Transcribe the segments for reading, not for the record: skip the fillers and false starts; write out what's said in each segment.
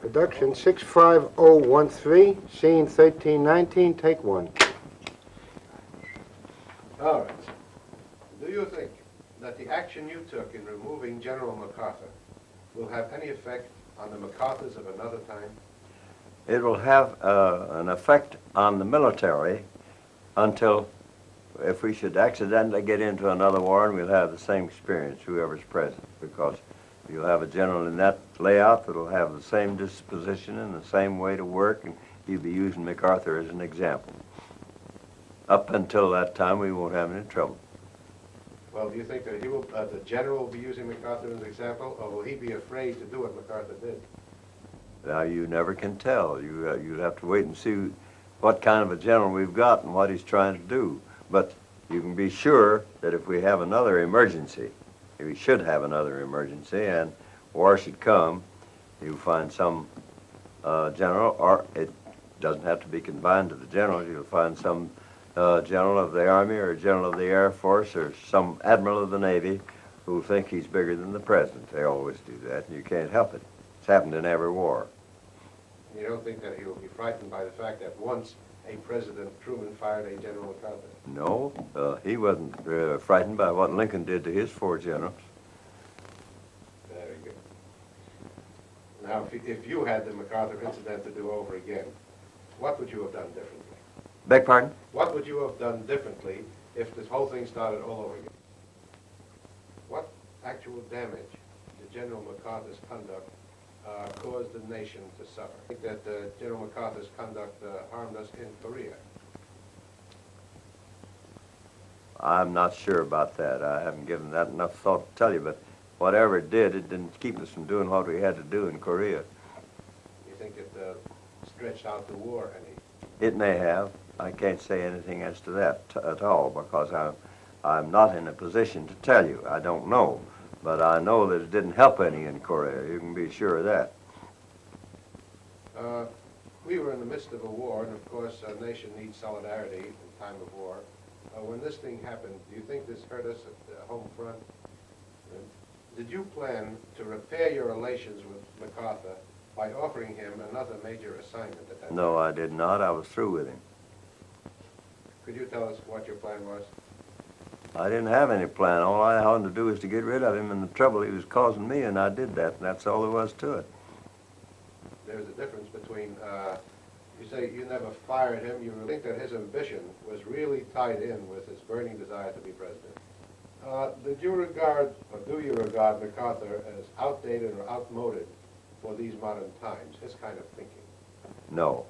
Production 65013, scene 1319, take one. All right. Do you think that the action you took in removing General MacArthur will have any effect on the MacArthurs of another time? It will have an effect on the military until, if we should accidentally get into another war, and we'll have the same experience, whoever's present, because you'll have a general in that layout that'll have the same disposition and the same way to work, and you'll be using MacArthur as an example. Up until that time, we won't have any trouble. Well, do you think that the general will be using MacArthur as an example, or will he be afraid to do what MacArthur did? Now, you never can tell. You'll have to wait and see what kind of a general we've got and what he's trying to do. But you can be sure that if we have another emergency, if we should have another emergency and war should come, you'll find some general, or it doesn't have to be confined to the general. You'll find some general of the Army or general of the Air Force or some admiral of the Navy who think he's bigger than the president. They always do that, and you can't help it. It's happened in every war. You don't think that he will be frightened by the fact that once a President Truman fired a General MacArthur? No, he wasn't frightened by what Lincoln did to his four generals. Very good. Now, if you had the MacArthur incident to do over again, what would you have done differently? Beg pardon? What would you have done differently if this whole thing started all over again? What actual damage did General MacArthur's conduct caused the nation to suffer? I think that General MacArthur's conduct harmed us in Korea. I'm not sure about that. I haven't given that enough thought to tell you, but whatever it didn't keep us from doing what we had to do in Korea. You think it stretched out the war any? It may have. I can't say anything as to that at all because I'm not in a position to tell you. I don't know. But I know that it didn't help any in Korea. You can be sure of that. We were in the midst of a war, and of course a nation needs solidarity in time of war. When this thing happened, do you think this hurt us at the home front? Did you plan to repair your relations with MacArthur by offering him another major assignment at that time? No, I did not. I was through with him. Could you tell us what your plan was? I didn't have any plan. All I wanted to do was to get rid of him and the trouble he was causing me, and I did that, and that's all there was to it. There's a difference between, you say you never fired him. You think that his ambition was really tied in with his burning desire to be president. Did you regard, or do you regard MacArthur as outdated or outmoded for these modern times, his kind of thinking? No.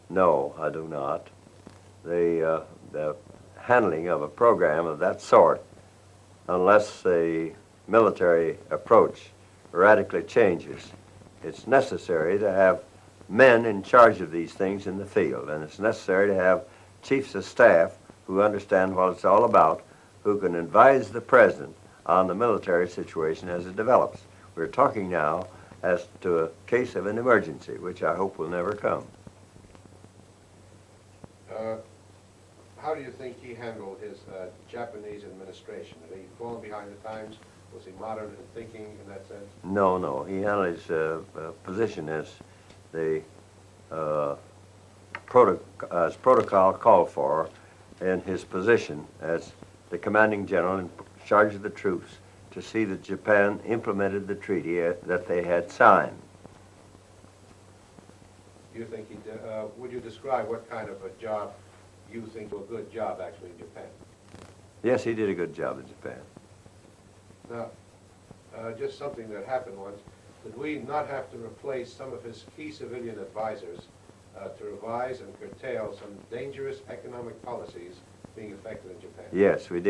No, I do not. The handling of a program of that sort, unless the military approach radically changes, it's necessary to have men in charge of these things in the field, and it's necessary to have chiefs of staff who understand what it's all about, who can advise the president on the military situation as it develops. We're talking now as to a case of an emergency, which I hope will never come. How do you think he handled his Japanese administration? Had he fallen behind the times? Was he modern in thinking in that sense? No. He handled his position as the protocol called for, in his position as the commanding general in charge of the troops to see that Japan implemented the treaty that they had signed. Do you think he did? Would you describe what kind of a job you think a good job actually in Japan? Yes, he did a good job in Japan. Now, just something that happened once, did we not have to replace some of his key civilian advisors to revise and curtail some dangerous economic policies being effected in Japan? Yes, we did.